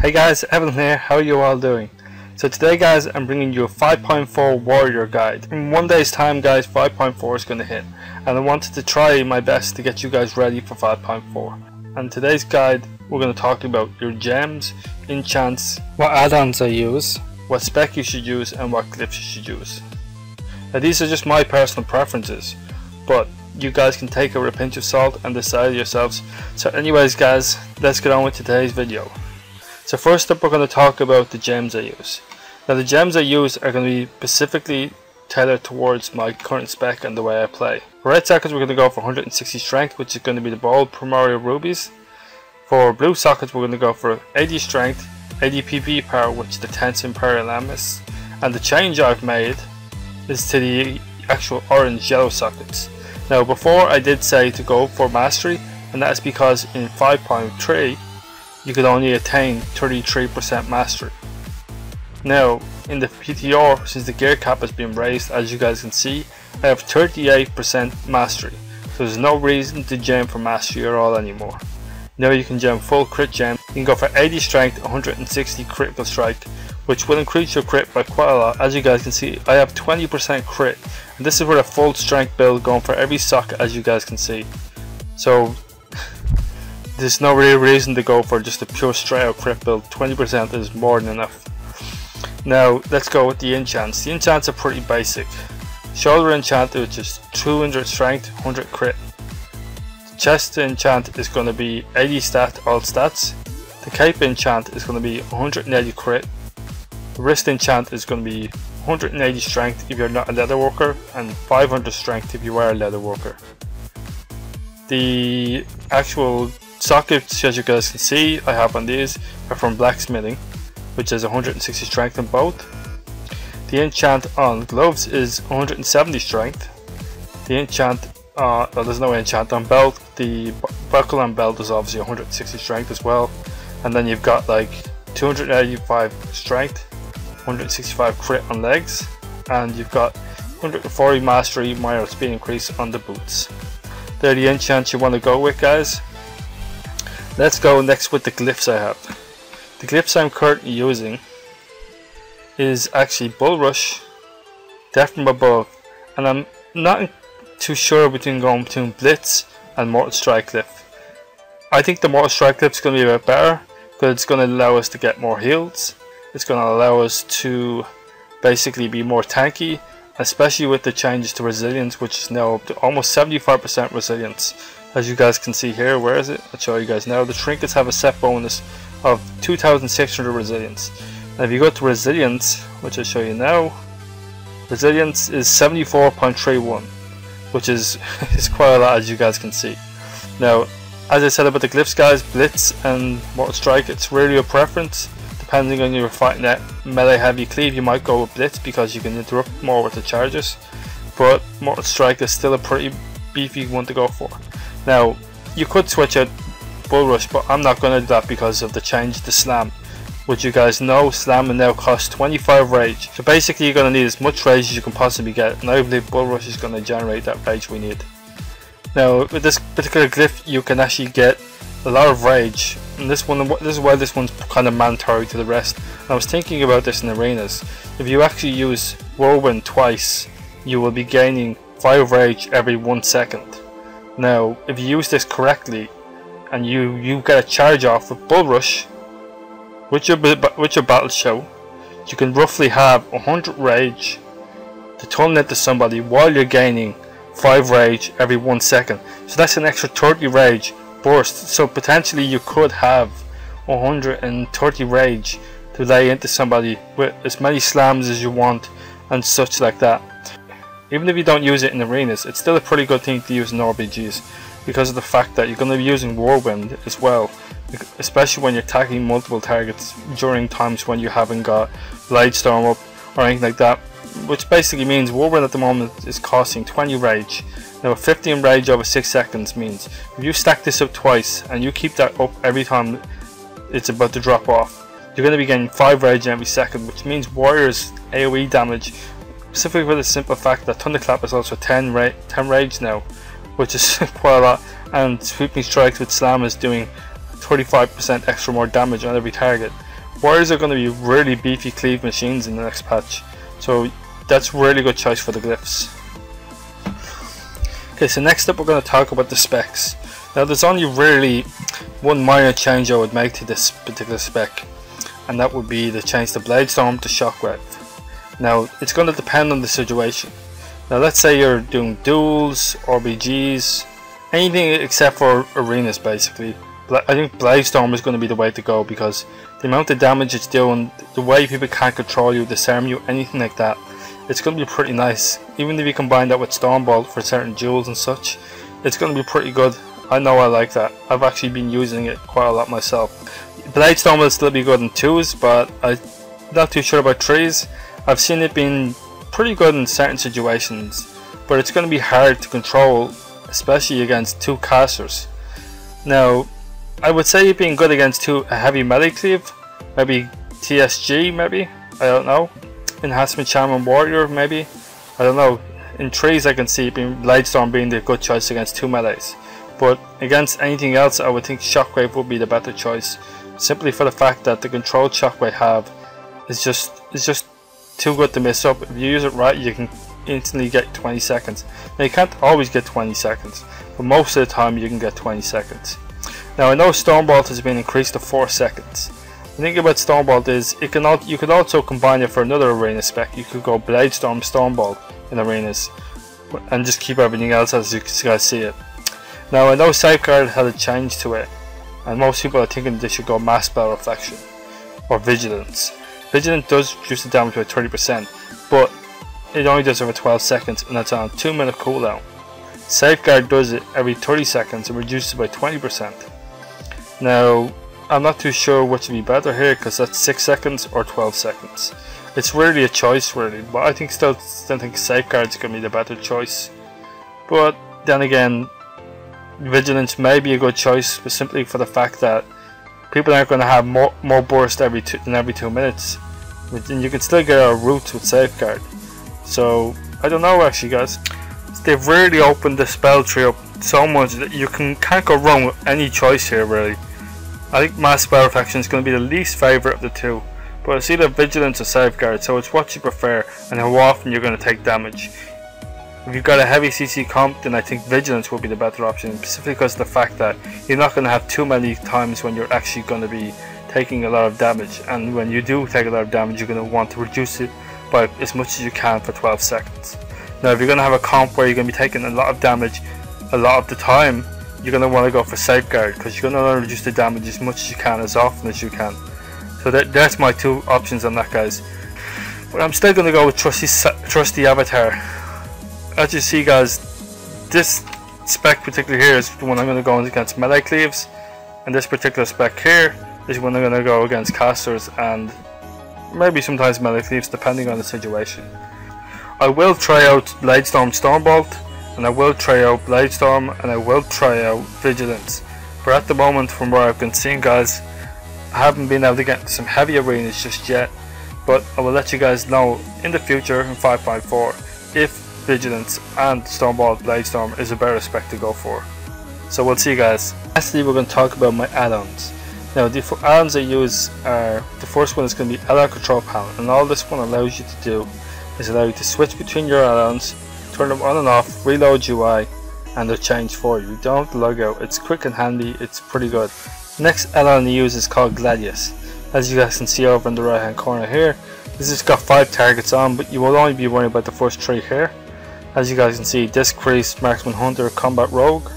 Hey guys, Evylyn here, how are you all doing? So today guys, I'm bringing you a 5.4 warrior guide. In one day's time guys, 5.4 is going to hit, and I wanted to try my best to get you guys ready for 5.4. And today's guide, we're going to talk about your gems, enchants, what add-ons I use, what spec you should use, and what glyphs you should use. Now these are just my personal preferences, but you guys can take it with a pinch of salt and decide yourselves. So anyways guys, let's get on with today's video. So first up, we're going to talk about the gems I use. Now the gems I use are going to be specifically tailored towards my current spec and the way I play. For red sockets we're going to go for 160 strength, which is going to be the bold primordial rubies. For blue sockets we're going to go for 80 strength, 80 PP power, which is the 10th imperial amethyst. And the change I've made is to the actual orange yellow sockets. Now before I did say to go for mastery, and that is because in 5.3 you could only attain 33% mastery. Now in the PTR, since the gear cap has been raised, as you guys can see, I have 38% mastery, so there's no reason to gem for mastery at all anymore. Now you can gem full crit gem. You can go for 80 strength, 160 critical strike, which will increase your crit by quite a lot. As you guys can see, I have 20% crit, and this is with a full strength build going for every socket, as you guys can see. So there's no real reason to go for just a pure straight out crit build. 20% is more than enough. Now let's go with the enchants. The enchants are pretty basic. Shoulder enchant, which is 200 strength, 100 crit. The chest enchant is going to be 80 stat, all stats. The cape enchant is going to be 180 crit. The wrist enchant is going to be 180 strength if you're not a leather worker, and 500 strength if you are a leather worker. The actual sockets, as you guys can see, I have on these are from blacksmithing, which is 160 strength on both. The enchant on gloves is 170 strength. The enchant, well, there's no enchant on belt. The buckle on belt is obviously 160 strength as well. And then you've got like 285 strength, 165 crit on legs, and you've got 140 mastery minor speed increase on the boots. They're the enchants you want to go with, guys. Let's go next with the glyphs I have. The glyphs I'm currently using is actually Bull Rush, Death from Above, and I'm not too sure between going between Blitz and Mortal Strike glyph. I think the Mortal Strike glyph is going to be a bit better because it's going to allow us to get more heals. It's going to allow us to basically be more tanky, especially with the changes to resilience, which is now up to almost 75% resilience. As you guys can see here, where is it? I'll show you guys now. The trinkets have a set bonus of 2600 resilience. And if you go to resilience, which I'll show you now, resilience is 74.31, which is quite a lot, as you guys can see. Now, as I said about the glyphs, guys, Blitz and Mortal Strike, it's really a preference. Depending on your fighting that melee heavy cleave, you might go with Blitz because you can interrupt more with the charges. But Mortal Strike is still a pretty beefy one to go for. Now, you could switch out Bull Rush, but I'm not going to do that because of the change to Slam. Which you guys know, Slam now costs 25 rage. So basically you're going to need as much rage as you can possibly get, and I believe Bull Rush is going to generate that rage we need. Now with this particular glyph you can actually get a lot of rage, and this is why this one's kind of mandatory to the rest. And I was thinking about this in arenas. If you actually use Whirlwind twice, you will be gaining 5 rage every 1 second. Now if you use this correctly and you get a charge off with Bull Rush with your battle show, you can roughly have 100 rage to turn into somebody while you're gaining 5 rage every 1 second. So that's an extra 30 rage burst. So potentially you could have 130 rage to lay into somebody with as many slams as you want and such like that. Even if you don't use it in arenas, it's still a pretty good thing to use in RPGs because of the fact that you're going to be using Whirlwind as well, especially when you're tackling multiple targets during times when you haven't got Bladestorm up or anything like that, which basically means Whirlwind at the moment is costing 20 rage. Now 15 rage over 6 seconds means if you stack this up twice and you keep that up every time it's about to drop off, you're going to be getting 5 rage every second, which means Warrior's AoE damage, specifically for the simple fact that Thunderclap is also 10 rage now, which is quite a lot, and Sweeping Strikes with Slam is doing 35% extra more damage on every target. Warriors are going to be really beefy cleave machines in the next patch, so that's a really good choice for the Glyphs. Okay, so next up we're going to talk about the specs. Now there's only really one minor change I would make to this particular spec, and that would be the change the Bladestorm to Shockwave. Now it's going to depend on the situation. Now let's say you're doing duels, RBGs, anything except for arenas basically. I think Bladestorm is going to be the way to go, because the amount of damage it's doing, the way people can't control you, disarm you, anything like that, it's going to be pretty nice. Even if you combine that with Stormbolt for certain duels and such, it's going to be pretty good. I know I like that. I've actually been using it quite a lot myself. Bladestorm will still be good in 2s, but I'm not too sure about 3s. I've seen it being pretty good in certain situations, but it's going to be hard to control, especially against 2 casters. Now, I would say it being good against a heavy melee cleave, maybe TSG, maybe, I don't know. Enhancement Shaman Warrior, maybe, I don't know. In 3s I can see it being Bladestorm being the good choice against 2 melees, but against anything else I would think Shockwave would be the better choice, simply for the fact that the control Shockwave have is just too good to mess up. If you use it right, you can instantly get 20 seconds. Now you can't always get 20 seconds, but most of the time you can get 20 seconds. Now I know Stormbolt has been increased to 4 seconds. The thing about Stormbolt is you could also combine it for another arena spec. You could go Bladestorm Stormbolt in arenas and just keep everything else as you guys see it. Now I know Safeguard had a change to it, and most people are thinking they should go Mass Spell Reflection or Vigilance. Vigilance does reduce the damage by 30%, but it only does it for 12 seconds and that's on a 2-minute cooldown. Safeguard does it every 30 seconds and reduces it by 20%. Now, I'm not too sure which would be better here, because that's 6 seconds or 12 seconds. It's really a choice really, but I still think Safeguard's going to be the better choice. But then again, Vigilance may be a good choice, but simply for the fact that people aren't going to have more burst than every 2 minutes. And you can still get our roots with Safeguard. So, I don't know actually guys. They've really opened the spell tree up so much that you can't go wrong with any choice here really. I think Mass Spell Reflection is going to be the least favourite of the 2, but it's either Vigilance or Safeguard, so it's what you prefer and how often you're going to take damage. If you've got a heavy CC comp, then I think Vigilance will be the better option, specifically because of the fact that you're not going to have too many times when you're actually going to be taking a lot of damage, and when you do take a lot of damage you're going to want to reduce it by as much as you can for 12 seconds. Now if you're going to have a comp where you're going to be taking a lot of damage a lot of the time, you're going to want to go for Safeguard, because you're going to want to reduce the damage as much as you can, as often as you can. So that's my 2 options on that guys. But I'm still going to go with Trusty Avatar. As you see guys, this spec particularly here is the one I'm going to go against melee cleaves, and this particular spec here is when I'm going to go against casters and maybe sometimes melee cleaves depending on the situation. I will try out Bladestorm Stormbolt, and I will try out Bladestorm, and I will try out Vigilance. But at the moment, from where I've been seeing guys, I haven't been able to get into some heavy arenas just yet, but I will let you guys know in the future in 5.4 if Vigilance and Stormbolt Bladestorm is a better spec to go for. So we'll see guys. Lastly we're going to talk about my add-ons. Now the add-ons I use are, the first one is going to be Ally Control Panel, and all this one allows you to do is allow you to switch between your add-ons, turn them on and off, reload UI, and they're changed for you. You don't have to log out. It's quick and handy, it's pretty good. Next add-on I use is called Gladius. As you guys can see over in the right hand corner here, this has got 5 targets on, but you will only be worrying about the first 3 here. As you guys can see, Disc Priest, Marksman Hunter, Combat Rogue.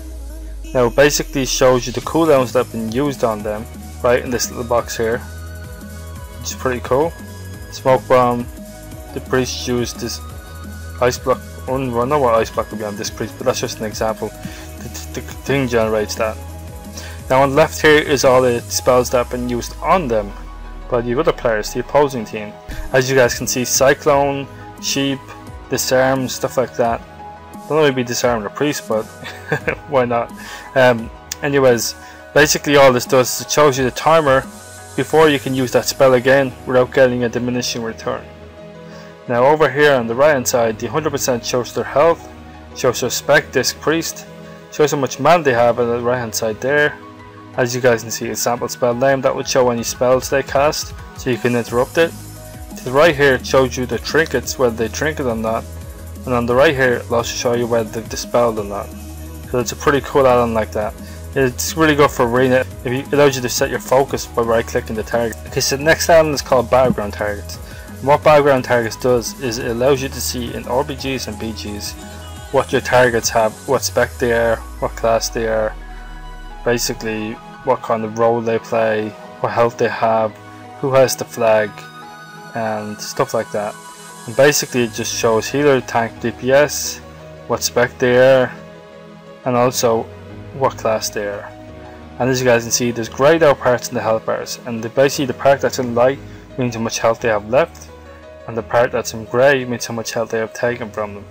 Now it basically shows you the cooldowns that have been used on them, right in this little box here, which is pretty cool. Smoke Bomb, the Priest used this Ice Block. I don't know what Ice Block would be on this Priest, but that's just an example. The thing generates that. Now on the left here is all the spells that have been used on them by the other players, the opposing team. As you guys can see, Cyclone, Sheep, Disarm, stuff like that. Don't know, maybe Disarm the Priest, but why not? Anyways, basically all this does is it shows you the timer before you can use that spell again without getting a diminishing return. Now over here on the right hand side, the 100% shows their health, shows their spec, Disc Priest, shows how much mana they have on the right hand side there, As you guys can see, a sample spell name that would show any spells they cast, so you can interrupt it. To the right here it shows you the trinkets, whether they trinket or not, and on the right here it'll also show you whether they've dispelled or not. So it's a pretty cool add-on like that. It's really good for arena. It allows you to set your focus by right clicking the target. Okay, so the next add-on is called battleground targets. And what battleground targets does is it allows you to see in RPGs and BGs what your targets have, what spec they are, what class they are, basically what kind of role they play, what health they have, who has the flag, and stuff like that. And basically it just shows healer, tank, DPS, what spec they are, and also what class they are. And as you guys can see, there's greyed out parts in the health bars, and basically the part that's in light means how much health they have left, and the part that's in grey means how much health they have taken from them.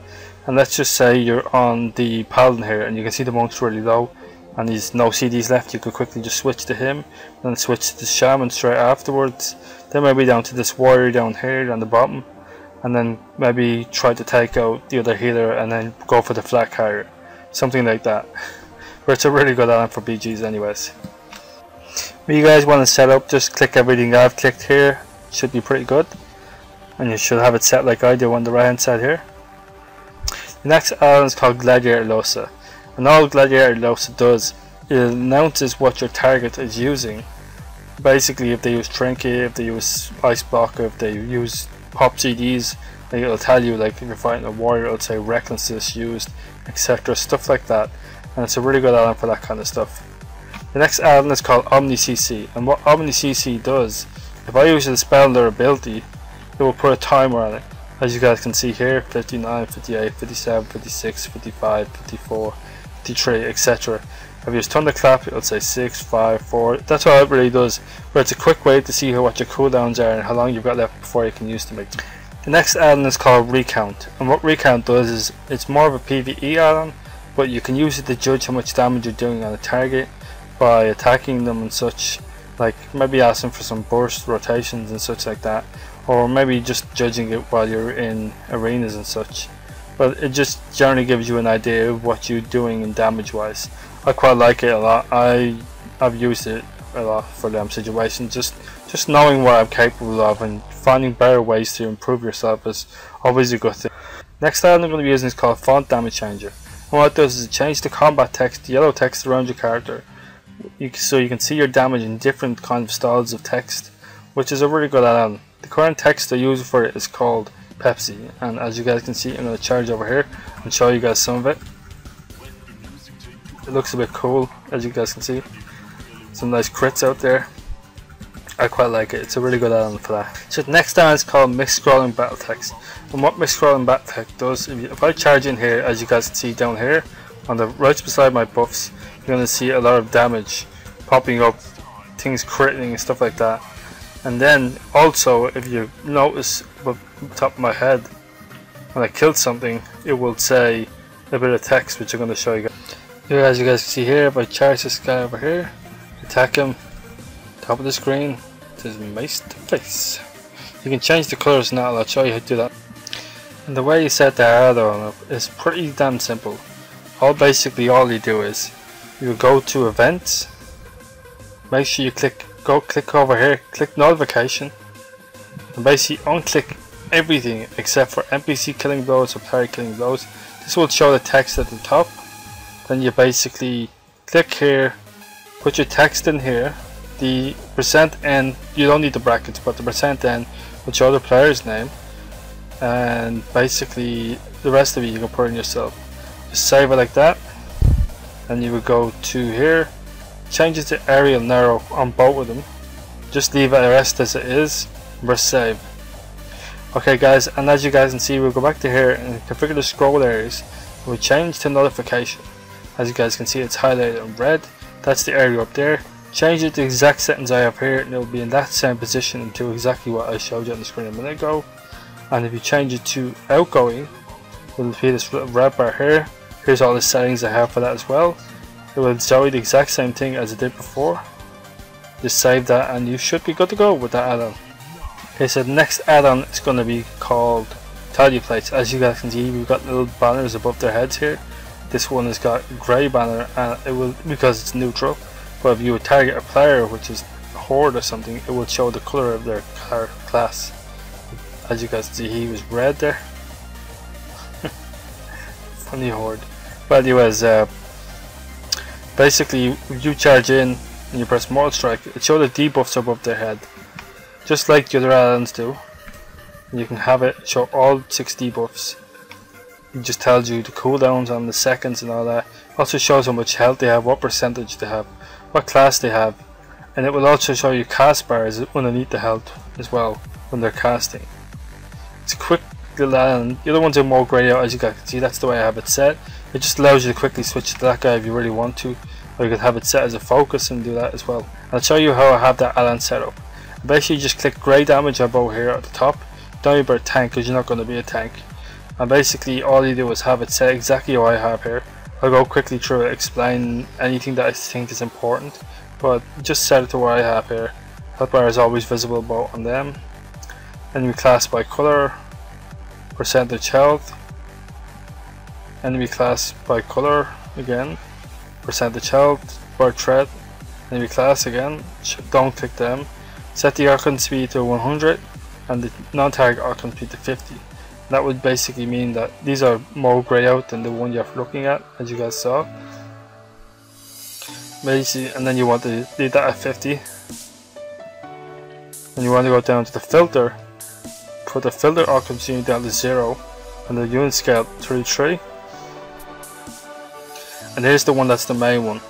And let's just say you're on the paladin here and you can see the monk's really low and he's no CDs left. You could quickly just switch to him, then switch to the shaman straight afterwards, then maybe down to this warrior down here on the bottom, and then maybe try to take out the other healer and then go for the flat carrier, something like that. But it's a really good add-on for BGs anyways. When you guys want to set up, just click everything I've clicked here. It should be pretty good, and you should have it set like I do on the right hand side here. The next add-on is called Gladius, and all Gladius does is it announces what your target is using. Basically, if they use trinket, if they use ice blocker, if they use pop CDs, like it'll tell you, like if you're fighting a warrior, it'll say recklessness used, etc., stuff like that. And it's a really good add-on for that kind of stuff. The next add-on is called Omni Cc, and what Omni Cc does, if I use a spell or ability, it will put a timer on it. As you guys can see here, 59, 58, 57, 56, 55, 54, 53, etc. If you use Thunderclap, it'll say 6, 5, 4. That's all it really does. But it's a quick way to see what your cooldowns are and how long you've got left before you can use them. The next add-on is called Recount, and what Recount does is it's more of a PvE add-on, but you can use it to judge how much damage you're doing on a target by attacking them and such, like maybe asking for some burst rotations and such like that, or maybe just judging it while you're in arenas and such. But it just generally gives you an idea of what you're doing in damage wise. I quite like it a lot. I've used it a lot for them situations. Just knowing what I'm capable of and finding better ways to improve yourself is always a good thing. Next item I'm going to be using is called Font Damage Changer. And what it does is it changes the combat text, the yellow text around your character, so you can see your damage in different kinds of styles of text, which is a really good add-on. The current text I use for it is called Pepsi, and as you guys can see, I'm going to charge over here and show you guys some of it. It looks a bit cool, as you guys can see. Some nice crits out there. I quite like it. It's a really good add-on for that. So the next add-on is called Mixed Scrolling Battle Text. And what Mixed Scrolling Battle Text does, if I charge in here, as you guys can see down here, on the right beside my buffs, you're going to see a lot of damage popping up, things critting and stuff like that. And then also, if you notice above the top of my head, when I killed something, it will say a bit of text, which I'm going to show you guys. Here, as you guys can see here, if I charge this guy over here, attack him, top of the screen, it says mace to face. You can change the colours now, I'll show you how to do that. And the way you set the add-on up is pretty damn simple. Basically all you do is, you go to events, make sure you click over here, click notification, and basically unclick everything except for NPC killing blows or player killing blows. This will show the text at the top. Then you basically click here, put your text in here, the %n, you don't need the brackets, but the %n will show the player's name, and basically the rest of it you can put in yourself. Just save it like that, and you would go to here, change it to Arial narrow on both of them, just leave the rest as it is, and press save. Okay guys, and as you guys can see, we'll go back to here and configure the scroll areas, and we change to notification. As you guys can see, it's highlighted in red. That's the area up there. Change it to the exact settings I have here, and it will be in that same position and do exactly what I showed you on the screen a minute ago. And if you change it to outgoing, it will be this little red bar here. Here's all the settings I have for that as well. It will show you the exact same thing as it did before. Just save that and you should be good to go with that add-on. Okay, so the next add-on is going to be called Tidy Plates. As you guys can see, we've got little banners above their heads here. This one has got grey banner, and it will, because it's neutral, But if you would target a player, which is a horde or something, it would show the color of their class. As you guys see, he was red there. Funny horde. But anyways, basically if you charge in and you press Mortal Strike, it shows the debuffs above their head, just like the other add-ons do. And you can have it show all 6 debuffs. It just tells you the cooldowns on the seconds and all that. Also shows how much health they have, what percentage they have, what class they have, and it will also show you cast bars underneath the health as well when they're casting. It's a quick little add-on. The other ones are more grayed out, as you guys can see. That's the way I have it set. It just allows you to quickly switch to that guy if you really want to, or you could have it set as a focus and do that as well. I'll show you how I have that add-on set up. Basically, you just click grey damage above here at the top. Don't worry about tank because you're not going to be a tank. And basically, all you do is have it set exactly how I have here. I'll go quickly through it, explain anything that I think is important, but just set it to where I have here. Health bar is always visible both on them. Enemy class by color, percentage health. Enemy class by color again, percentage health, bird threat. Enemy class again, don't click them. Set the arcane speed to 100 and the non-target arcane speed to 50. That would basically mean that these are more grey out than the one you're looking at, as you guys saw. Basically, and then you want to leave that at 50. And you want to go down to the filter, put the filter arcane speed down to 0 and the unit scale 33. And here's the one that's the main one.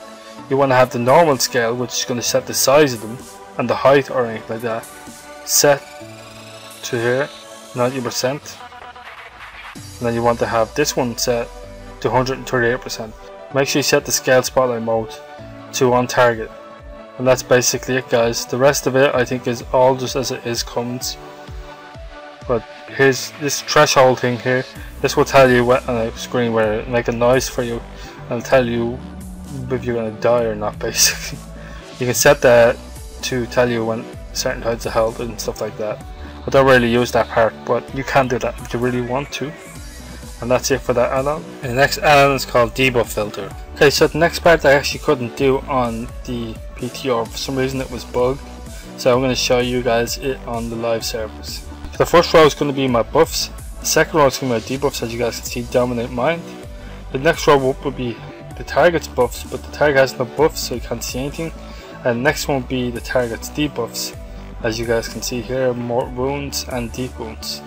You want to have the normal scale, which is going to set the size of them and the height or anything like that, set to here 90%. And then you want to have this one set to 138%. Make sure you set the scale spotlight mode to on target. And that's basically it, guys. The rest of it I think is all just as it is comes. But here's this threshold thing here. This will tell you what on a screen where it make a noise for you and tell you if you're gonna die or not, basically. You can set that to tell you when certain types of health and stuff like that. I don't really use that part, but you can do that if you really want to. And that's it for that add-on. And the next add-on is called Debuff Filter. Okay, so the next part I actually couldn't do on the PTR. For some reason it was bugged. So I'm going to show you guys it on the live servers. So the first row is going to be my buffs. The second row is going to be my debuffs, as you guys can see, Dominate Mind. The next row will be the target's buffs, but the target has no buffs, so you can't see anything. And the next one will be the target's debuffs. As you guys can see here, more wounds and deep wounds.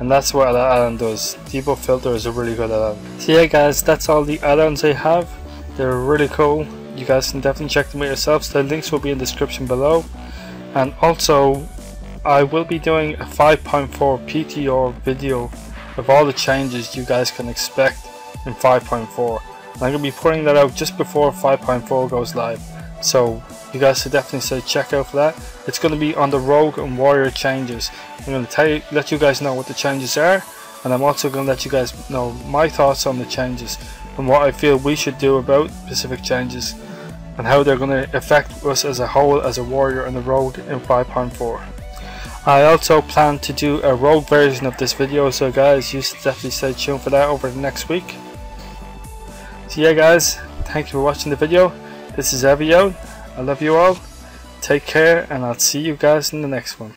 And that's what that add-on does. Debuff Filter is a really good add-on. So yeah guys, that's all the add-ons I have. They're really cool. You guys can definitely check them out yourselves. The links will be in the description below. And also, I will be doing a 5.4 PTR video of all the changes you guys can expect in 5.4. I'm going to be putting that out just before 5.4 goes live. So you guys should definitely say check out for that. It's going to be on the Rogue and Warrior changes. I'm going to let you guys know what the changes are, and I'm also going to let you guys know my thoughts on the changes and what I feel we should do about specific changes and how they're going to affect us as a whole as a warrior and the rogue in 5.4. I also plan to do a rogue version of this video, so guys, you should definitely stay tuned for that over the next week. So yeah guys, thank you for watching the video. This is Evylyn. I love you all. Take care, and I'll see you guys in the next one.